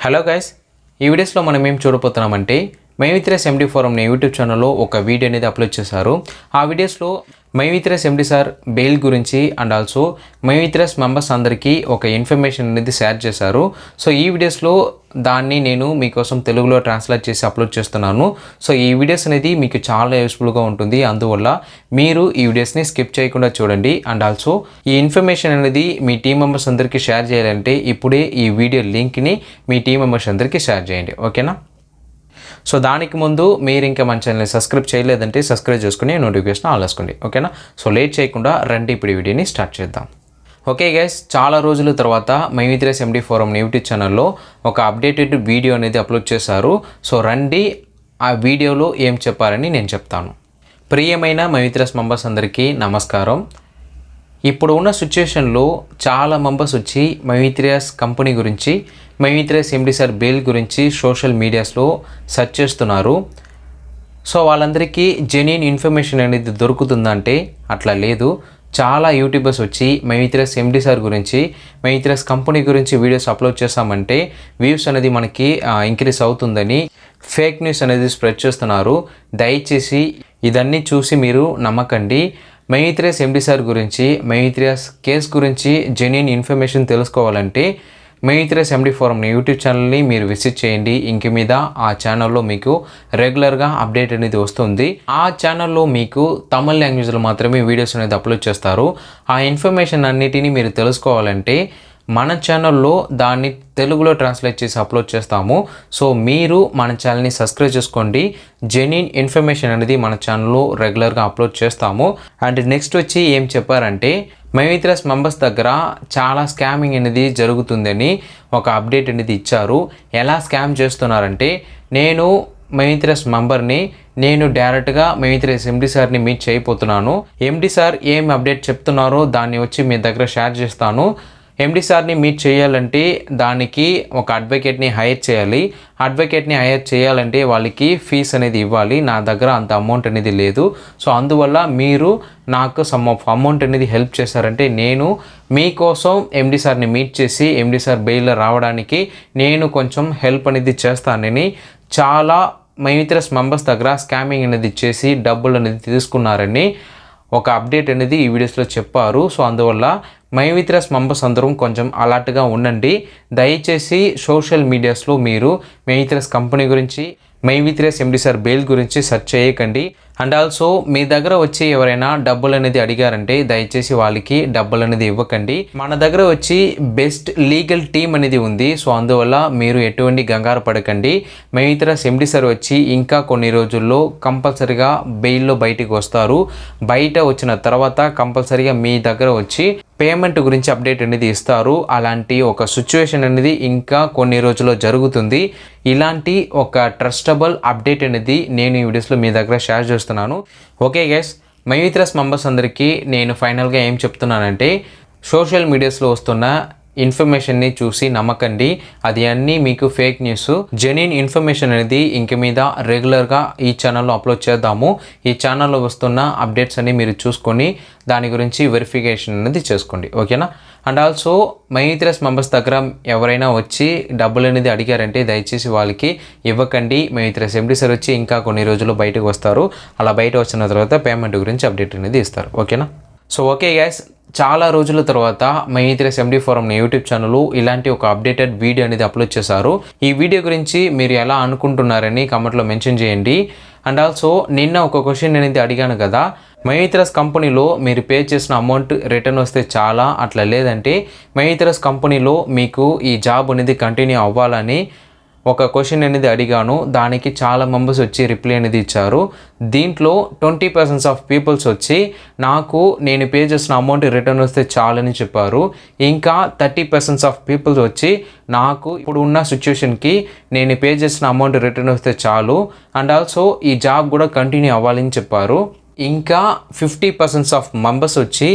Hello guys, ఈ వీడియోస్లో మనం ఏం చూడబోతున్నామంటే మైవిత్రస్ ఎండి ఫోరం యూట్యూబ్ ఛానల్లో ఒక వీడియో అనేది అప్లోడ్ చేశారు. ఆ వీడియోస్లో మైవిత్రస్ ఎండి సార్ బెయిల్ గురించి అండ్ ఆల్సో మైవిత్రస్ మెంబర్స్ అందరికీ ఒక ఇన్ఫర్మేషన్ అనేది షేర్ చేశారు. సో ఈ వీడియోస్లో దాన్ని నేను మీకోసం తెలుగులో ట్రాన్స్లేట్ చేసి అప్లోడ్ చేస్తున్నాను. సో ఈ వీడియోస్ అనేది మీకు చాలా యూస్ఫుల్గా ఉంటుంది. అందువల్ల మీరు ఈ వీడియోస్ని స్కిప్ చేయకుండా చూడండి. అండ్ ఆల్సో ఈ ఇన్ఫర్మేషన్ అనేది మీ టీం మెంబర్స్ అందరికీ షేర్ చేయాలంటే ఇప్పుడే ఈ వీడియో లింక్ని మీ టీం మెంబర్స్ అందరికీ షేర్ చేయండి, ఓకేనా? సో దానికి ముందు మీరు ఇంకా మన ఛానల్ని సబ్స్క్రైబ్ చేయలేదంటే సబ్స్క్రైబ్ చేసుకుని నోటిఫికేషన్ ఆల్ వేసుకోండి, ఓకేనా? సో లేట్ చేయకుండా రండి ఇప్పుడు ఈ వీడియోని స్టార్ట్ చేద్దాం. ఓకే గైస్, చాలా రోజుల తర్వాత మైవిత్రస్ ఎండి ఫోరం యూట్యూబ్ ఛానల్లో ఒక అప్డేటెడ్ వీడియో అనేది అప్లోడ్ చేశారు. సో రండి ఆ వీడియోలో ఏం చెప్పారని నేను చెప్తాను. ప్రియమైన మైవిత్రస్ మెంబర్స్ అందరికీ నమస్కారం. ఇప్పుడు ఉన్న సిచ్యుయేషన్లో చాలా మెంబర్స్ వచ్చి మైవిత్రస్ కంపెనీ గురించి, మైవిత్రస్ ఎండి సార్ బెయిల్ గురించి సోషల్ మీడియాస్లో సెర్చ్ చేస్తున్నారు. సో వాళ్ళందరికీ జెన్యూన్ ఇన్ఫర్మేషన్ అనేది దొరుకుతుందంటే అట్లా లేదు. చాలా యూట్యూబర్స్ వచ్చి మైవిత్రస్ ఎండి సార్ గురించి, మైవిత్రస్ కంపెనీ గురించి వీడియోస్ అప్లోడ్ చేస్తామంటే వ్యూస్ అనేది మనకి ఇంక్రీస్ అవుతుందని ఫేక్ న్యూస్ అనేది స్ప్రెడ్ చేస్తున్నారు. దయచేసి ఇదన్నీ చూసి మీరు నమ్మకండి. మైవిత్రస్ ఎండి సార్ గురించి, మైవిత్రస్ కేస్ గురించి జెన్యూన్ ఇన్ఫర్మేషన్ తెలుసుకోవాలంటే మైవిత్రస్ ఎండి ఫోరం యూట్యూబ్ ఛానల్ని మీరు విజిట్ చేయండి. ఇంక మీద ఆ ఛానల్లో మీకు రెగ్యులర్గా అప్డేట్ అనేది వస్తుంది. ఆ ఛానల్లో మీకు తమిళ లాంగ్వేజ్లో మాత్రమే వీడియోస్ అనేది అప్లోడ్ చేస్తారు. ఆ ఇన్ఫర్మేషన్ అన్నిటినీ మీరు తెలుసుకోవాలంటే మన ఛానల్లో దాన్ని తెలుగులో ట్రాన్స్లేట్ చేసి అప్లోడ్ చేస్తాము. సో మీరు మన ఛానల్ని సబ్స్క్రైబ్ చేసుకోండి. జెన్యూన్ ఇన్ఫర్మేషన్ అనేది మన ఛానల్లో రెగ్యులర్గా అప్లోడ్ చేస్తాము. అండ్ నెక్స్ట్ వచ్చి ఏం చెప్పారంటే మైవిత్రస్ మెంబర్స్ దగ్గర చాలా స్కామింగ్ అనేది జరుగుతుందని ఒక అప్డేట్ అనేది ఇచ్చారు. ఎలా స్కామ్ చేస్తున్నారంటే, నేను మైవిత్రస్ మెంబర్ని, నేను డైరెక్ట్గా మైవిత్రస్ ఎండి సార్ని మీట్ చేయబోతున్నాను. ఎండి సార్ ఏం అప్డేట్ చెప్తున్నారో దాన్ని వచ్చి మీ దగ్గర షేర్ చేస్తాను. ఎండి సార్ని మీట్ చేయాలంటే దానికి ఒక అడ్వకేట్ని హైర్ చేయాలి. అడ్వకేట్ని హైర్ చేయాలంటే వాళ్ళకి ఫీస్ అనేది ఇవ్వాలి. నా దగ్గర అంత అమౌంట్ అనేది లేదు. సో అందువల్ల మీరు నాకు సమ్ ఆఫ్ అమౌంట్ అనేది హెల్ప్ చేశారంటే నేను మీకోసం ఎండి సార్ని మీట్ చేసి ఎండి సార్ బెయిల్ రావడానికి నేను కొంచెం హెల్ప్ అనేది చేస్తానని చాలా మైవిత్రస్ మెంబర్స్ దగ్గర స్కామింగ్ అనేది చేసి డబ్బులు అనేది తీసుకున్నారని ఒక అప్డేట్ అనేది ఈ వీడియోస్లో చెప్పారు. సో అందువల్ల మైవిత్రస్ మెంబర్స్ అందరం కొంచెం అలర్ట్గా ఉండండి. దయచేసి సోషల్ మీడియాస్లో మీరు మైవిత్రస్ కంపెనీ గురించి, మైవిత్రస్ ఎండి సార్ బెయిల్ గురించి సెర్చ్ చేయకండి. అండ్ ఆల్సో మీ దగ్గర వచ్చి ఎవరైనా డబ్బులు అనేది అడిగారంటే దయచేసి వాళ్ళకి డబ్బులు అనేది ఇవ్వకండి. మన దగ్గర వచ్చి బెస్ట్ లీగల్ టీమ్ అనేది ఉంది. సో అందువల్ల మీరు ఎటువంటి కంగారు పడకండి. మైవిత్రస్ ఎండి సార్ వచ్చి ఇంకా కొన్ని రోజుల్లో కంపల్సరీగా బెయిల్లో బయటికి వస్తారు. బయట వచ్చిన తర్వాత కంపల్సరీగా మీ దగ్గర వచ్చి పేమెంట్ గురించి అప్డేట్ అనేది ఇస్తారు. అలాంటి ఒక సిచ్యువేషన్ అనేది ఇంకా కొన్ని రోజుల్లో జరుగుతుంది. ఇలాంటి ఒక ట్రస్టబుల్ అప్డేట్ అనేది నేను ఈ వీడియోస్లో మీ దగ్గర షేర్ చేస్తున్నాను. ఓకే గైస్, మైవిత్రస్ మెంబర్స్ అందరికీ నేను ఫైనల్గా ఏం చెప్తున్నానంటే సోషల్ మీడియాస్లో వస్తున్న ఇన్ఫర్మేషన్ని చూసి నమ్మకండి. అది అన్నీ మీకు ఫేక్ న్యూస్. జెన్యూన్ ఇన్ఫర్మేషన్ అనేది ఇంక మీద రెగ్యులర్గా ఈ ఛానల్లో అప్లోడ్ చేద్దాము. ఈ ఛానల్లో వస్తున్న అప్డేట్స్ అన్ని మీరు చూసుకొని దాని గురించి వెరిఫికేషన్ అనేది చేసుకోండి, ఓకేనా? అండ్ ఆల్సో మైవిత్రస్ మెంబర్స్ దగ్గర ఎవరైనా వచ్చి డబ్బులు అనేది అడిగారంటే దయచేసి వాళ్ళకి ఇవ్వకండి. మైవిత్రస్ ఎండి సార్ వచ్చి ఇంకా కొన్ని రోజుల్లో బయటకు వస్తారు. అలా బయట వచ్చిన తర్వాత పేమెంట్ గురించి అప్డేట్ అనేది ఇస్తారు, ఓకేనా? సో ఓకే గైస్, చాలా రోజుల తర్వాత మైవిత్రస్ ఎండి ఫోరం యూట్యూబ్ ఛానల్ ఇలాంటి ఒక అప్డేటెడ్ వీడియో అనేది అప్లోడ్ చేశారు. ఈ వీడియో గురించి మీరు ఎలా అనుకుంటున్నారని కామెంట్లో మెన్షన్ చేయండి. అండ్ ఆల్సో నిన్న ఒక క్వశ్చన్ అనేది అడిగాను కదా, మైవిత్రస్ కంపెనీలో మీరు పే చేసిన అమౌంట్ రిటర్న్ వస్తే చాలా, అట్లా లేదంటే మైవిత్రస్ కంపెనీలో మీకు ఈ జాబ్ అనేది కంటిన్యూ అవ్వాలని ఒక క్వశ్చన్ అనేది అడిగాను. దానికి చాలా మెంబర్స్ వచ్చి రిప్లై అనేది ఇచ్చారు. దీంట్లో 20% ఆఫ్ పీపుల్స్ వచ్చి నాకు నేను పే చేసిన అమౌంట్ రిటర్న్ వస్తే చాలని చెప్పారు. ఇంకా 30% ఆఫ్ పీపుల్స్ వచ్చి నాకు ఇప్పుడు ఉన్న సిచ్యువేషన్కి నేను పే చేసిన అమౌంట్ రిటర్న్ వస్తే చాలు, అండ్ ఆల్సో ఈ జాబ్ కూడా కంటిన్యూ అవ్వాలని చెప్పారు. ఇంకా 50% ఆఫ్ మెంబర్స్ వచ్చి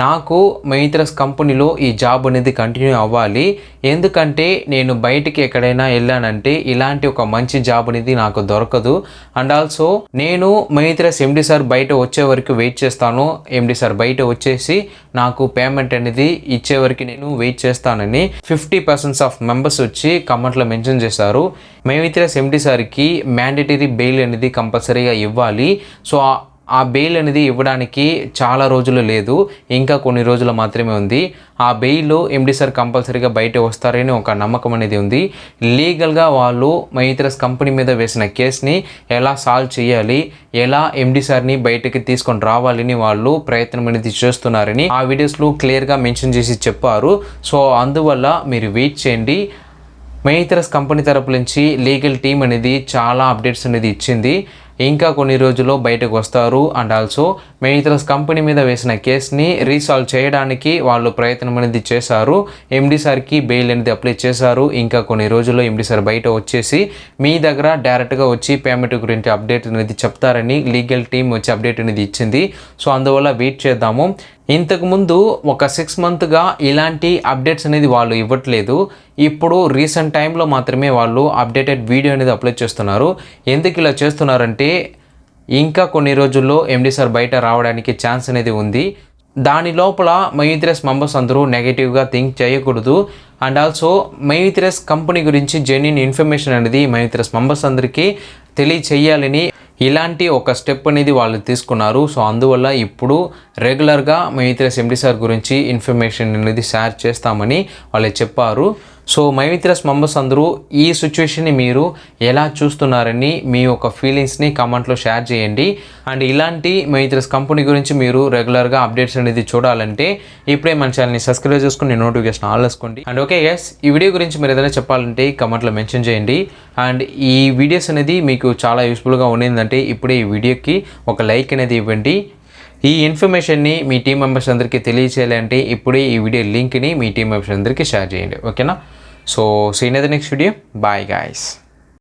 నాకు మైత్రస్ కంపెనీలో ఈ జాబ్ అనేది కంటిన్యూ అవ్వాలి, ఎందుకంటే నేను బయటికి ఎక్కడైనా వెళ్ళానంటే ఇలాంటి ఒక మంచి జాబ్ అనేది నాకు దొరకదు. అండ్ ఆల్సో నేను మైత్రస్ ఎండి సార్ బయట వచ్చే వరకు వెయిట్ చేస్తాను, ఎండి సార్ బయట వచ్చేసి నాకు పేమెంట్ అనేది ఇచ్చే వరకు నేను వెయిట్ చేస్తానని 50% ఆఫ్ మెంబర్స్ వచ్చి కమెంట్లో మెన్షన్ చేశారు. మైత్రస్ ఎండి సార్కి మ్యాండేటరీ బెయిల్ అనేది కంపల్సరీగా ఇవ్వాలి. సో ఆ బెయిల్ అనేది ఇవ్వడానికి చాలా రోజులు లేదు, ఇంకా కొన్ని రోజులు మాత్రమే ఉంది. ఆ బెయిల్ ఎండి సార్ కంపల్సరీగా బయట వస్తారని ఒక నమ్మకం అనేది ఉంది. లీగల్గా వాళ్ళు మైత్రస్ కంపెనీ మీద వేసిన కేసుని ఎలా సాల్వ్ చేయాలి, ఎలా ఎండి సార్ని బయటకి తీసుకొని రావాలని వాళ్ళు ప్రయత్నం అనేది చేస్తున్నారని ఆ వీడియోస్లో క్లియర్గా మెన్షన్ చేసి చెప్పారు. సో అందువల్ల మీరు వెయిట్ చేయండి. మైత్రస్ కంపెనీ తరపు నుంచి లీగల్ టీం అనేది చాలా అప్డేట్స్ అనేది ఇచ్చింది, ఇంకా కొన్ని రోజుల్లో బయటకు వస్తారు. అండ్ ఆల్సో మైత్రస్ కంపెనీ మీద వేసిన కేసుని రీసాల్వ్ చేయడానికి వాళ్ళు ప్రయత్నం అనేది చేశారు. ఎండి సార్కి బెయిల్ అనేది అప్లై చేశారు. ఇంకా కొన్ని రోజుల్లో ఎండి సార్ బయట వచ్చేసి మీ దగ్గర డైరెక్ట్గా వచ్చి పేమెంట్ గురించి అప్డేట్ అనేది చెప్తారని లీగల్ టీం వచ్చి అప్డేట్ అనేది ఇచ్చింది. సో అందువల్ల వెయిట్ చేద్దాము. ఇంతకుముందు ఒక 6 మంత్గా ఇలాంటి అప్డేట్స్ అనేది వాళ్ళు ఇవ్వట్లేదు. ఇప్పుడు రీసెంట్ టైంలో మాత్రమే వాళ్ళు అప్డేటెడ్ వీడియో అనేది అప్లోడ్ చేస్తున్నారు. ఎందుకు ఇలా చేస్తున్నారంటే ఇంకా కొన్ని రోజుల్లో ఎండి సార్ బయట రావడానికి ఛాన్స్ అనేది ఉంది. దాని లోపల మైత్రస్ మెంబర్స్ అందరూ నెగిటివ్గా థింక్ చేయకూడదు. అండ్ ఆల్సో మైత్రస్ కంపెనీ గురించి జెన్యూన్ ఇన్ఫర్మేషన్ అనేది మైత్రస్ మెంబర్స్ అందరికీ తెలియచేయాలని ఇలాంటి ఒక స్టెప్ అనేది వాళ్ళు తీసుకున్నారు. సో అందువల్ల ఇప్పుడు రెగ్యులర్గా మైత్రస్ ఎండి సార్ గురించి ఇన్ఫర్మేషన్ అనేది షేర్ చేస్తామని వాళ్ళు చెప్పారు. సో మైత్రస్ మెంబర్స్ అందరూ ఈ సిచ్యువేషన్ని మీరు ఎలా చూస్తున్నారని మీ యొక్క ఫీలింగ్స్ని కామెంట్లో షేర్ చేయండి. అండ్ ఇలాంటి మైత్రస్ కంపెనీ గురించి మీరు రెగ్యులర్గా అప్డేట్స్ అనేది చూడాలంటే ఇప్పుడే మన ఛానల్ని సబ్స్క్రైబ్ చేసుకుని నోటిఫికేషన్ ఆల్ చేసుకోండి. అండ్ ఓకే గైస్, ఈ వీడియో గురించి మీరు ఏదైనా చెప్పాలంటే కామెంట్లో మెన్షన్ చేయండి. అండ్ ఈ వీడియోస్ అనేది మీకు చాలా యూస్ఫుల్గా ఉండిందంటే ఇప్పుడే ఈ వీడియోకి ఒక లైక్ అనేది ఇవ్వండి. ఈ ఇన్ఫర్మేషన్ని మీ టీం మెంబర్స్ అందరికీ తెలియచేయాలంటే ఇప్పుడే ఈ వీడియో లింక్ని మీ టీం మెంబర్స్ అందరికీ షేర్ చేయండి. ఓకేనా? So see you in the next video. Bye guys.